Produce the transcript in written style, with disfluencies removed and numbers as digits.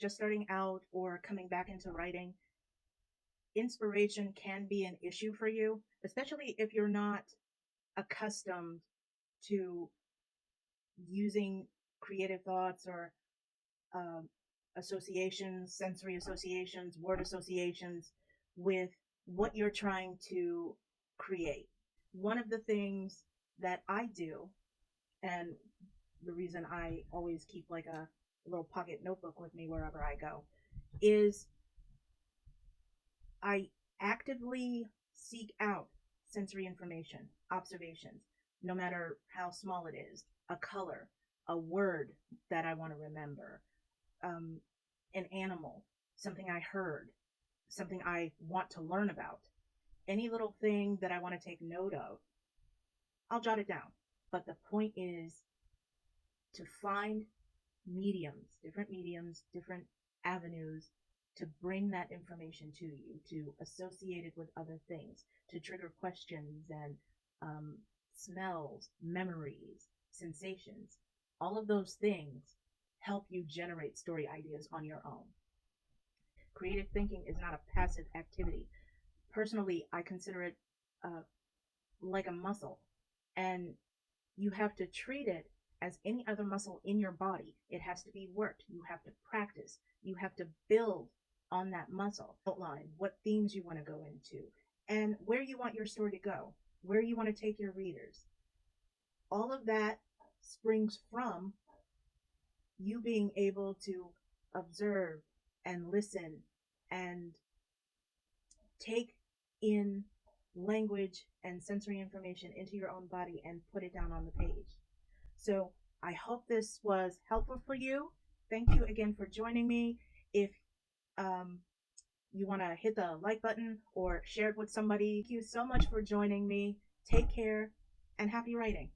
just starting out or coming back into writing, inspiration can be an issue for you, especially if you're not accustomed to using creative thoughts or um, associations, sensory associations, word associations with what you're trying to create. One of the things that I do, and the reason I always keep like a little pocket notebook with me wherever I go, is I actively seek out sensory information, observations, no matter how small it is, a color, a word that I want to remember, um, an animal, something I heard, something I want to learn about, any little thing that I want to take note of, I'll jot it down. But the point is to find mediums, different avenues to bring that information to you, to associate it with other things, to trigger questions and smells, memories, sensations. All of those things help you generate story ideas on your own. Creative thinking is not a passive activity. Personally, I consider it uh, like a muscle, and you have to treat it as any other muscle in your body. It has to be worked. You have to practice. You have to build on that muscle. Outline what themes you want to go into and where you want your story to go, where you want to take your readers. All of that springs from you being able to observe and listen and take in language and sensory information into your own body and put it down on the page. So I hope this was helpful for you. Thank you again for joining me. If you want to hit the like button or share it with somebody, thank you so much for joining me. Take care and happy writing.